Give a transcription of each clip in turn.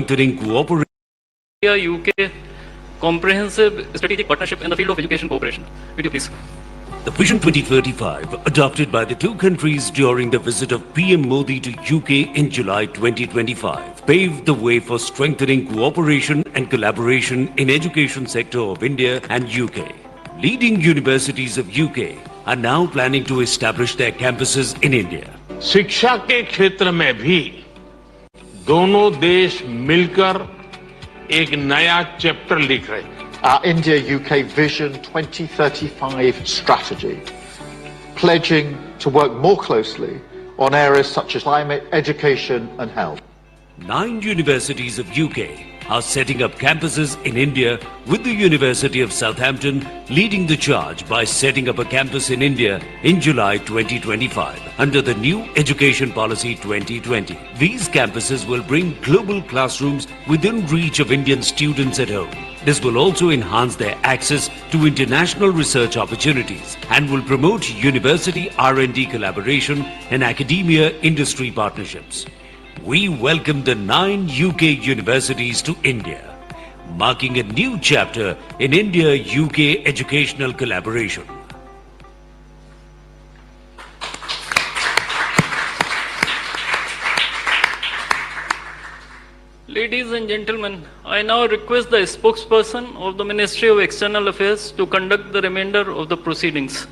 strengthening cooperation. UK comprehensive strategic partnership in the field of education cooperation. Will you please? The Vision 2035, adopted by the two countries during the visit of PM Modi to UK in July 2025, paved the way for strengthening cooperation and collaboration in education sector of India and UK. Leading universities of UK are now planning to establish their campuses in India. शिक्षा के क्षेत्र में भी दोनों देश मिलकर एक नया चैप्टर लिख रहे हैं. Our India-UK Vision 2035 strategy, pledging to work more closely on areas such as climate, education and health. 9 universities of UK are setting up campuses in India, with the University of Southampton leading the charge by setting up a campus in India in July 2025 under the new Education Policy 2020. These campuses will bring global classrooms within reach of Indian students at home. This will also enhance their access to international research opportunities and will promote university R&D collaboration and academia-industry partnerships. We welcome the 9 UK universities to India, marking a new chapter in India-UK educational collaboration. Ladies and gentlemen, I now request the spokesperson of the Ministry of External Affairs to conduct the remainder of the proceedings.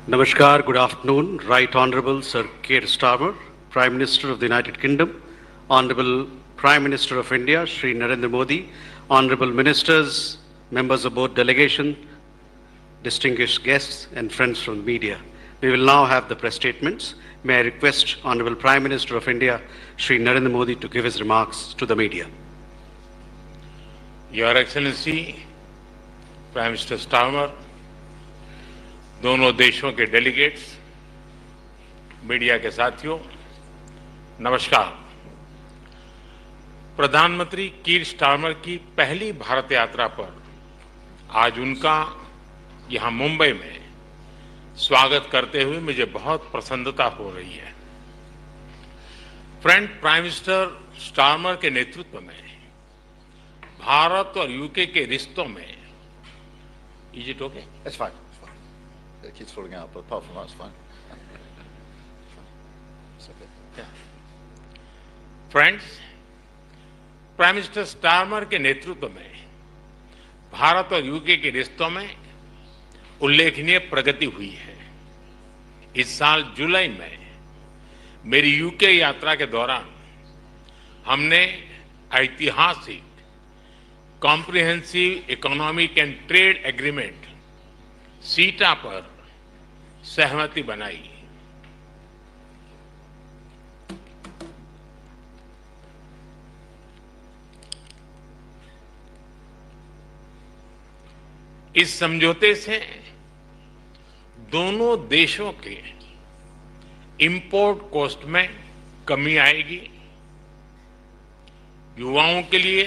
Namaskar, good afternoon. Right Honourable Sir Keir Starmer, Prime Minister of the United Kingdom, Honourable Prime Minister of India, Shri Narendra Modi, Honourable Ministers, members of both delegation, distinguished guests and friends from the media. We will now have the press statements. May I request Honourable Prime Minister of India, Shri Narendra Modi, to give his remarks to the media. Your Excellency, Prime Minister Starmer, दोनों देशों के delegates, media के साथियों, नमस्कार. प्रधानमंत्री कीर Starmer की पहली भारत यात्रा पर आज उनका यहां मुंबई में स्वागत करते हुए मुझे बहुत प्रसन्नता हो रही है. फ्रेंड प्राइम मिनिस्टर स्टारमर के नेतृत्व में भारत और यूके के रिश्तों में is it okay? It's fine. It keeps falling out, but apart from that, it's fine. It's okay. Yeah. Friends, prime minister Starmer के नेतृत्व में भारत और यूके के रिश्तों में उल्लेखनीय प्रगति हुई है. इस साल जुलाई में मेरी यूके यात्रा के दौरान हमने ऐतिहासिक comprehensive economic and trade agreement सीटा पर सहमति बनाई. इस समझौते से दोनों देशों के इंपोर्ट कॉस्ट में कमी आएगी, युवाओं के लिए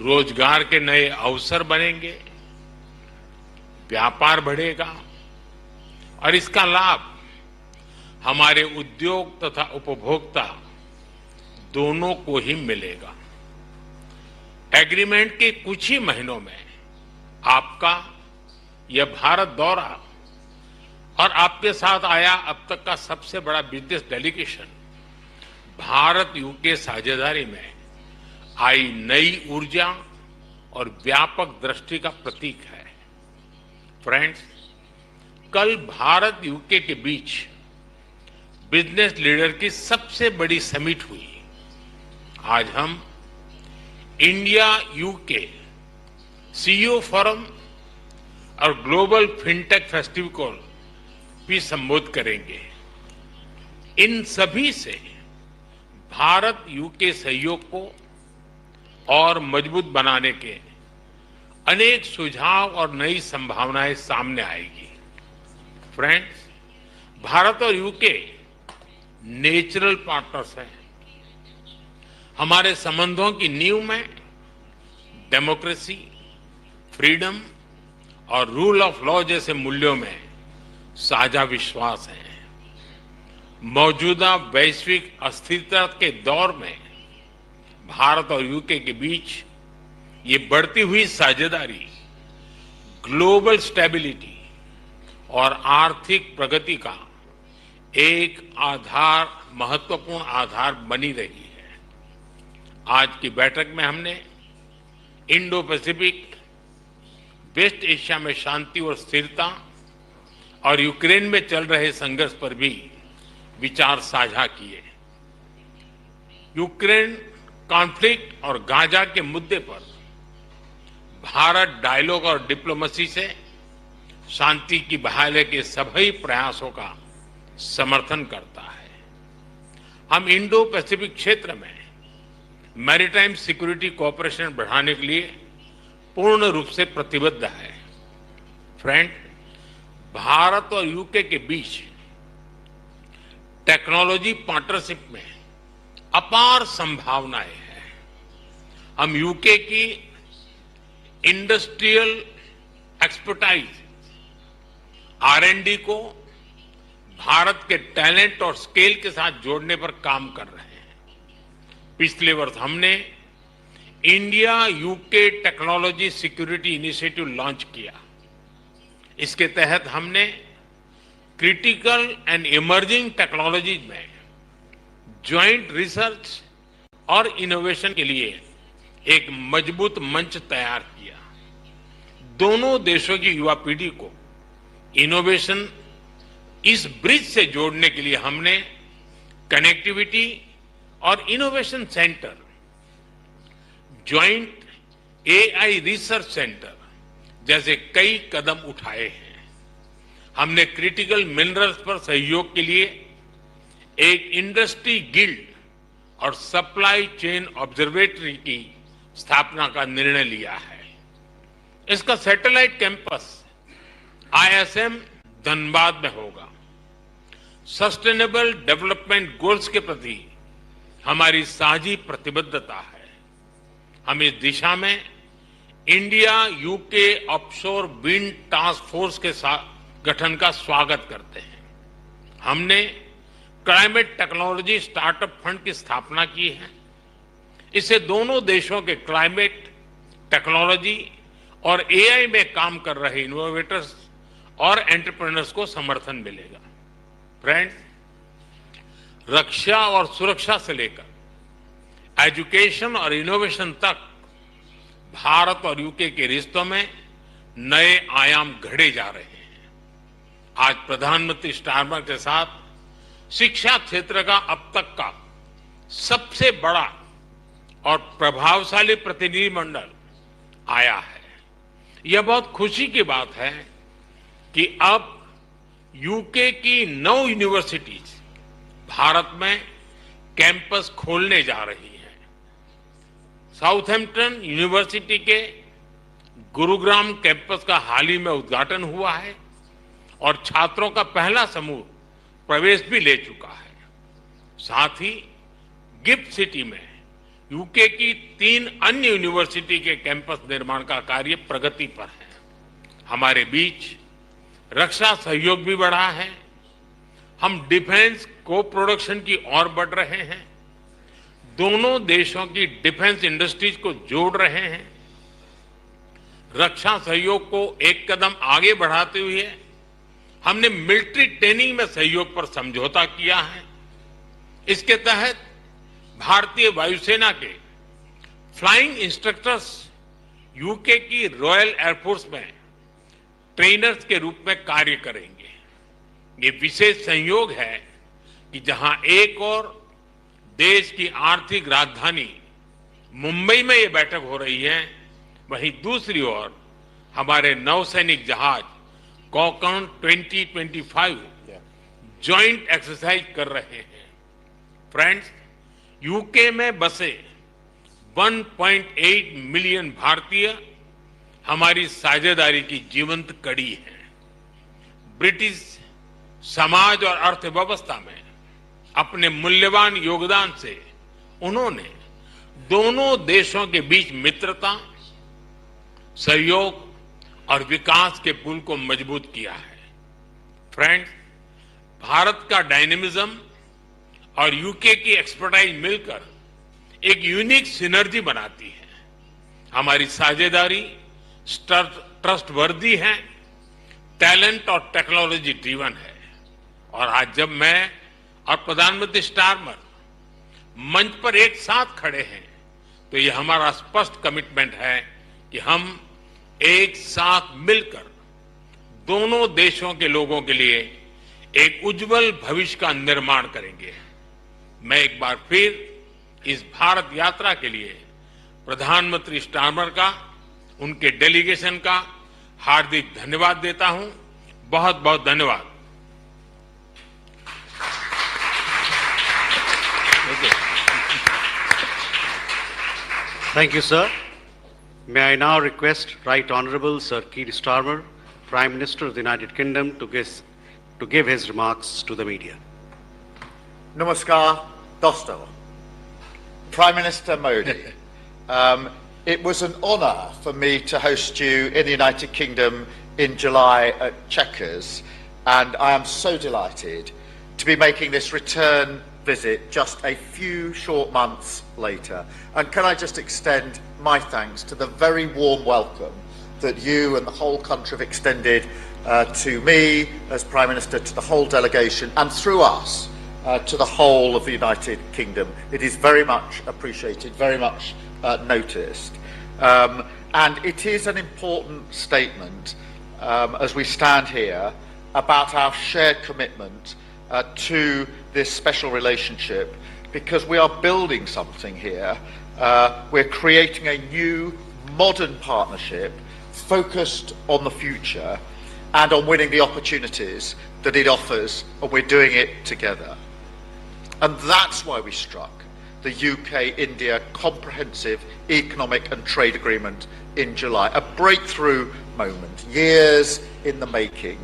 रोजगार के नए अवसर बनेंगे, व्यापार बढ़ेगा और इसका लाभ हमारे उद्योग तथा उपभोक्ता दोनों को ही मिलेगा. एग्रीमेंट के कुछ ही महीनों में आपका यह भारत दौरा और आपके साथ आया अब तक का सबसे बड़ा बिजनेस डेलीगेशन भारत यूके साझेदारी में आई नई ऊर्जा और व्यापक दृष्टि का प्रतीक है. फ्रेंड्स, कल भारत यूके के बीच बिजनेस लीडर की सबसे बड़ी समिट हुई. आज हम इंडिया यूके सीईओ फोरम और ग्लोबल फिनटेक फेस्टिवल को भी संबोधित करेंगे. इन सभी से भारत यूके सहयोग को और मजबूत बनाने के अनेक सुझाव और नई संभावनाएं सामने आएगी. फ्रेंड्स, भारत और यूके नेचुरल पार्टनर्स हैं. हमारे संबंधों की नींव में डेमोक्रेसी, फ्रीडम और रूल ऑफ लॉ जैसे मूल्यों में साझा विश्वास है. मौजूदा वैश्विक अस्थिरता के दौर में भारत और यूके के बीच ये बढ़ती हुई साझेदारी ग्लोबल स्टेबिलिटी और आर्थिक प्रगति का एक महत्वपूर्ण आधार बनी रही है। आज की बैठक में हमने इंडो पैसिफिक, वेस्ट एशिया में शांति और स्थिरता और यूक्रेन में चल रहे संघर्ष पर भी विचार साझा किए। यूक्रेन कॉन्फ्लिक्ट और गाजा के मुद्दे पर भारत डायलॉग और डिप्लोमेसी से शांति की बहाली के सभी प्रयासों का समर्थन करता है। हम इंडो पैसिफिक क्षेत्र में मैरीटाइम सिक्योरिटी कोऑपरेशन बढ़ाने के लिए पूर्ण रूप से प्रतिबद्ध है। फ्रेंड, भारत और यूके के बीच टेक्नोलॉजी पार्टनरशिप में अपार संभावनाएं हैं। हम यूके की इंडस्ट्रियल एक्सपर्टाइज, R&D को भारत के टैलेंट और स्केल के साथ जोड़ने पर काम कर रहे हैं। पिछले वर्ष हमने India UK technology security initiative launch किया। इसके तहत हमने क्रिटिकल एंड इमर्जिंग टेक्नोलॉजीज में ज्वाइंट रिसर्च और इनोवेशन के लिए एक मजबूत मंच तैयार किया। दोनों देशों की युवा पीढ़ी को इनोवेशन इस ब्रिज से जोड़ने के लिए हमने कनेक्टिविटी और innovation centre, joint AI research centre जैसे कई कदम उठाए हैं। हमने क्रिटिकल मिनरल्स पर सहयोग के लिए एक इंडस्ट्री गिल्ड और सप्लाई चेन ऑब्जर्वेटरी की स्थापना का निर्णय लिया है। इसका सैटेलाइट कैंपस ISM धनबाद में होगा। सस्टेनेबल डेवलपमेंट गोल्स के प्रति हमारी साझी प्रतिबद्धता है। हम इस दिशा में India UK offshore wind task force के गठन का स्वागत करते हैं। हमने क्लाइमेट टेक्नोलॉजी स्टार्टअप फंड की स्थापना की है। इससे दोनों देशों के क्लाइमेट टेक्नोलॉजी और AI में काम कर रहे इनोवेटर्स और एंटरप्रेन्योर्स को समर्थन मिलेगा। फ्रेंड्स, रक्षा और सुरक्षा से लेकर एजुकेशन और इनोवेशन तक भारत और यूके के रिश्तों में नए आयाम घड़े जा रहे हैं। आज प्रधानमंत्री स्टारमर के साथ शिक्षा क्षेत्र का अब तक का सबसे बड़ा और प्रभावशाली प्रतिनिधिमंडल आया है। यह बहुत खुशी की बात है कि अब यूके की 9 यूनिवर्सिटीज भारत में कैंपस खोलने जा रही हैं। साउथहैम्पटन यूनिवर्सिटी के गुरुग्राम कैंपस का हाल ही में उद्घाटन हुआ है और छात्रों का पहला समूह प्रवेश भी ले चुका है। साथ ही गिफ्ट सिटी में यूके की 3 अन्य यूनिवर्सिटी के कैंपस निर्माण का कार्य प्रगति पर है। हमारे बीच रक्षा सहयोग भी बढ़ा है। हम डिफेंस को प्रोडक्शन की ओर बढ़ रहे हैं। दोनों देशों की डिफेंस इंडस्ट्रीज को जोड़ रहे हैं। रक्षा सहयोग को एक कदम आगे बढ़ाते हुए हमने मिलिट्री ट्रेनिंग में सहयोग पर समझौता किया है। इसके तहत भारतीय वायुसेना के फ्लाइंग इंस्ट्रक्टर्स यूके की रॉयल एयरफोर्स में ट्रेनर्स के रूप में कार्य करेंगे। ये विशेष संयोग है कि जहां एक और देश की आर्थिक राजधानी मुंबई में ये बैठक हो रही है, वहीं दूसरी ओर हमारे नौसैनिक जहाज कॉकन 2025 ज्वाइंट एक्सरसाइज कर रहे हैं। फ्रेंड्स, यूके में बसे 1.8 मिलियन भारतीय हमारी साझेदारी की जीवंत कड़ी है। ब्रिटिश समाज और अर्थव्यवस्था में अपने मूल्यवान योगदान से उन्होंने दोनों देशों के बीच मित्रता, सहयोग और विकास के पुल को मजबूत किया है। फ्रेंड्स, भारत का डायनेमिज्म और यूके की एक्सपर्टाइज मिलकर एक यूनिक सिनर्जी बनाती है। हमारी साझेदारी ट्रस्टवर्दी है, टैलेंट और टेक्नोलॉजी ड्रिवन है। और आज जब मैं और प्रधानमंत्री स्टारमर मंच पर एक साथ खड़े हैं तो ये हमारा स्पष्ट कमिटमेंट है कि हम एक साथ मिलकर दोनों देशों के लोगों के लिए एक उज्जवल भविष्य का निर्माण करेंगे। मैं एक बार फिर इस भारत यात्रा के लिए प्रधानमंत्री स्टारमर का, उनके डेलीगेशन का हार्दिक धन्यवाद देता हूं। बहुत बहुत धन्यवाद। Thank you, sir. May I now request Right Honourable Sir Keir Starmer, Prime Minister of the United Kingdom, to give his remarks to the media. Namaskar, Dosto. Prime Minister Modi, it was an honour for me to host you in the United Kingdom in July at Chequers, and I am so delighted to be making this return visit just a few short months later. And can I just extend my thanks to the very warm welcome that you and the whole country have extended to me as Prime Minister, to the whole delegation, and through us to the whole of the United Kingdom. It is very much appreciated, very much noticed. And it is an important statement as we stand here about our shared commitment to this special relationship, because we are building something here. We're creating a new, modern partnership focused on the future and on winning the opportunities that it offers, and we're doing it together. And that's why we struck the UK-India Comprehensive Economic and Trade Agreement in July, a breakthrough moment, years in the making,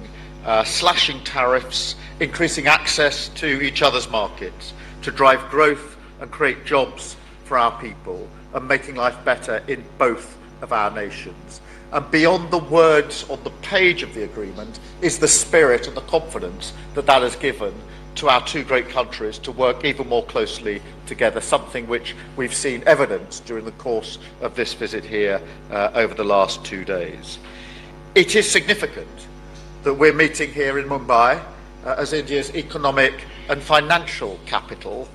slashing tariffs, increasing access to each other's markets to drive growth and create jobs for our people, and making life better in both of our nations. And beyond the words on the page of the agreement is the spirit and the confidence that that has given to our two great countries to work even more closely together, something which we've seen evidence during the course of this visit here over the last 2 days. It is significant that we're meeting here in Mumbai as India's economic and financial capital,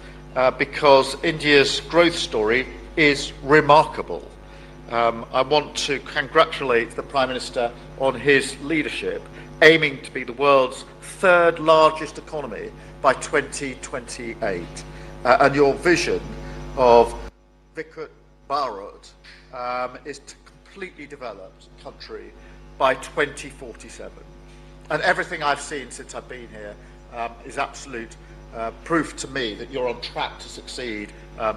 because India's growth story is remarkable. I want to congratulate the Prime Minister on his leadership, aiming to be the world's third largest economy by 2028. And your vision of Viksit Bharat is to completely developed country by 2047. And everything I've seen since I've been here is absolute proof to me that you're on track to succeed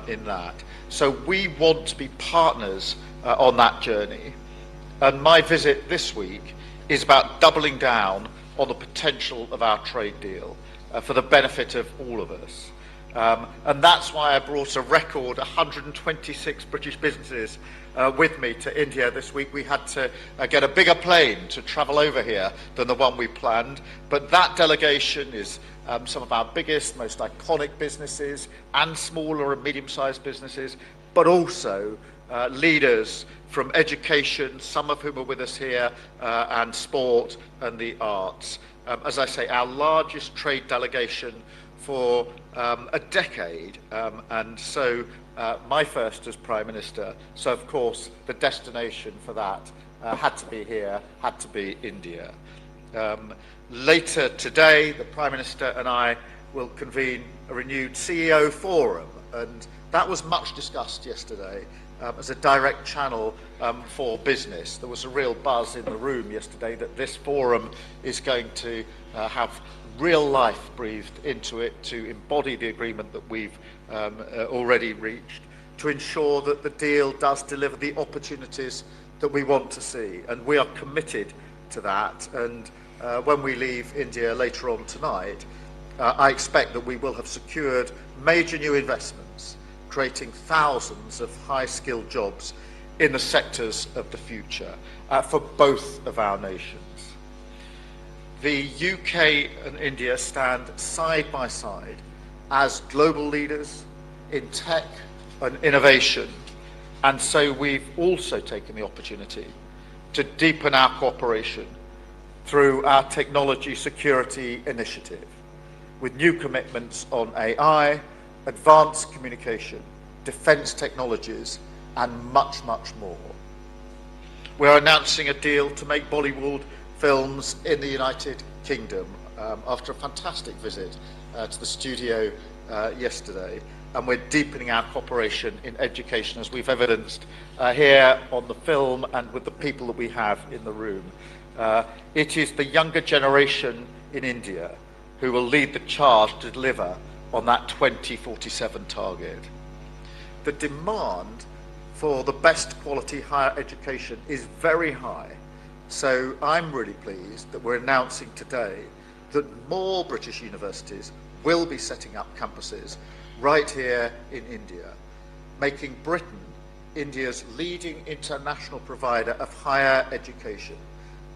in that. So we want to be partners on that journey. And my visit this week is about doubling down on the potential of our trade deal for the benefit of all of us. And that's why I brought a record 126 British businesses with me to India this week. We had to get a bigger plane to travel over here than the one we planned, but that delegation is some of our biggest, most iconic businesses and smaller and medium-sized businesses, but also leaders from education, some of whom are with us here, and sport and the arts. As I say, our largest trade delegation for a decade, and so my first as Prime Minister, so of course the destination for that had to be here, had to be India. Later today, the Prime Minister and I will convene a renewed CEO forum, and that was much discussed yesterday as a direct channel for business. There was a real buzz in the room yesterday that this forum is going to have real life breathed into it to embody the agreement that we've already reached, to ensure that the deal does deliver the opportunities that we want to see. And we are committed to that. And when we leave India later on tonight, I expect that we will have secured major new investments, creating thousands of high-skilled jobs in the sectors of the future for both of our nations. The UK and India stand side by side as global leaders in tech and innovation. And so we've also taken the opportunity to deepen our cooperation through our technology security initiative, with new commitments on AI, advanced communication, defence technologies, and much, much more. We're announcing a deal to make Bollywood films in the United Kingdom after a fantastic visit to the studio yesterday, and we're deepening our cooperation in education, as we've evidenced here on the film and with the people that we have in the room. It is the younger generation in India who will lead the charge to deliver on that 2047 target. The demand for the best quality higher education is very high, so I'm really pleased that we're announcing today that more British universities will be setting up campuses right here in India, making Britain India's leading international provider of higher education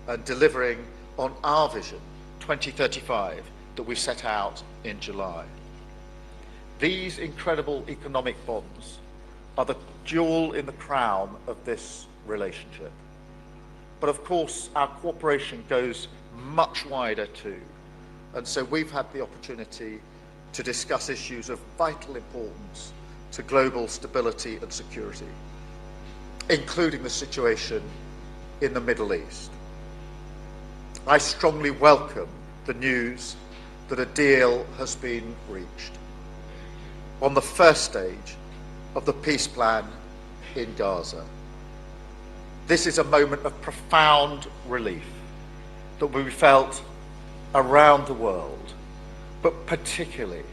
and delivering on our vision 2035 that we set out in July. These incredible economic bonds are the jewel in the crown of this relationship. But of course, our cooperation goes much wider too. And so we've had the opportunity to discuss issues of vital importance to global stability and security, including the situation in the Middle East. I strongly welcome the news that a deal has been reached on the first stage of the peace plan in Gaza. This is a moment of profound relief that we felt around the world, but particularly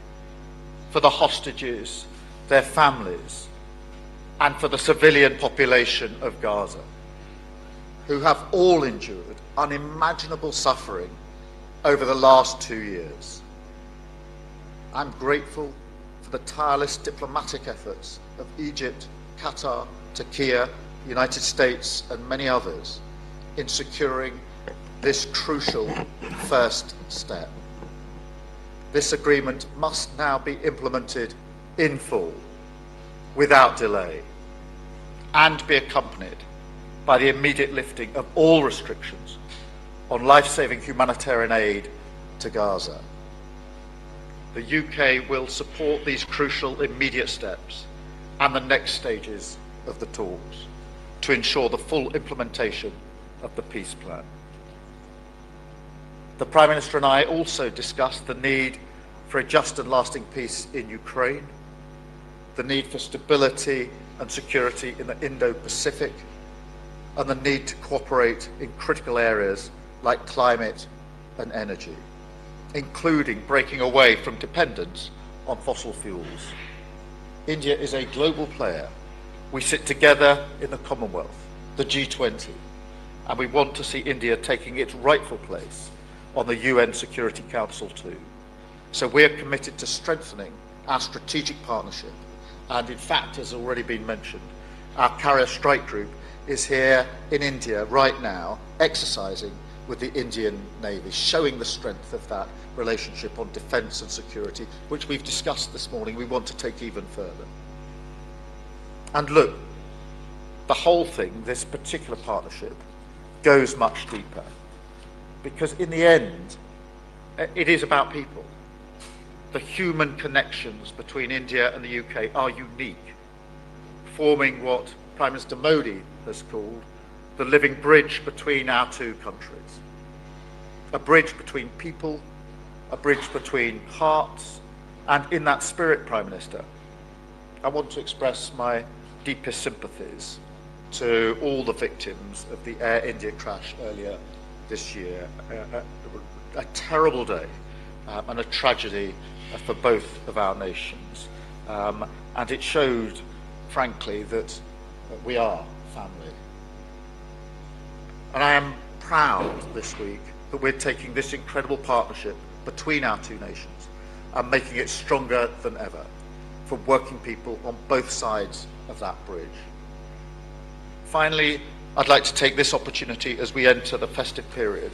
for the hostages, their families, and for the civilian population of Gaza, who have all endured unimaginable suffering over the last 2 years. I'm grateful for the tireless diplomatic efforts of Egypt, Qatar, Turkey, the United States, and many others in securing this crucial first step. This agreement must now be implemented in full, without delay, and be accompanied by the immediate lifting of all restrictions on life-saving humanitarian aid to Gaza. The UK will support these crucial immediate steps and the next stages of the talks to ensure the full implementation of the peace plan. The Prime Minister and I also discussed the need for a just and lasting peace in Ukraine, the need for stability and security in the Indo-Pacific, and the need to cooperate in critical areas like climate and energy, including breaking away from dependence on fossil fuels. India is a global player. We sit together in the Commonwealth, the G20, and we want to see India taking its rightful place on the UN Security Council too. So we're committed to strengthening our strategic partnership. And in fact, as already been mentioned, our carrier strike group is here in India right now, exercising with the Indian Navy, showing the strength of that relationship on defence and security, which we've discussed this morning. We want to take even further. And look, the whole thing, this particular partnership, goes much deeper. Because in the end, it is about people. The human connections between India and the UK are unique, forming what Prime Minister Modi has called the living bridge between our two countries. A bridge between people, a bridge between hearts, and in that spirit, Prime Minister, I want to express my deepest sympathies to all the victims of the Air India crash earlier this year. A terrible day and a tragedy for both of our nations. And it showed, frankly, that we are family. And I am proud this week that we're taking this incredible partnership between our two nations and making it stronger than ever for working people on both sides of that bridge. Finally, I'd like to take this opportunity as we enter the festive period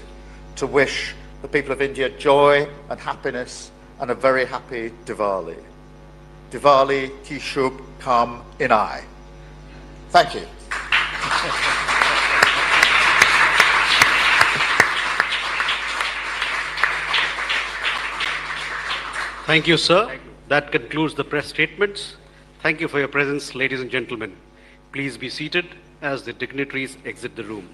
to wish the people of India joy and happiness and a very happy Diwali. Diwali ki shubh kam inai. Thank you. Thank you, sir. That concludes the press statements. Thank you for your presence, ladies and gentlemen. Please be seated as the dignitaries exit the room.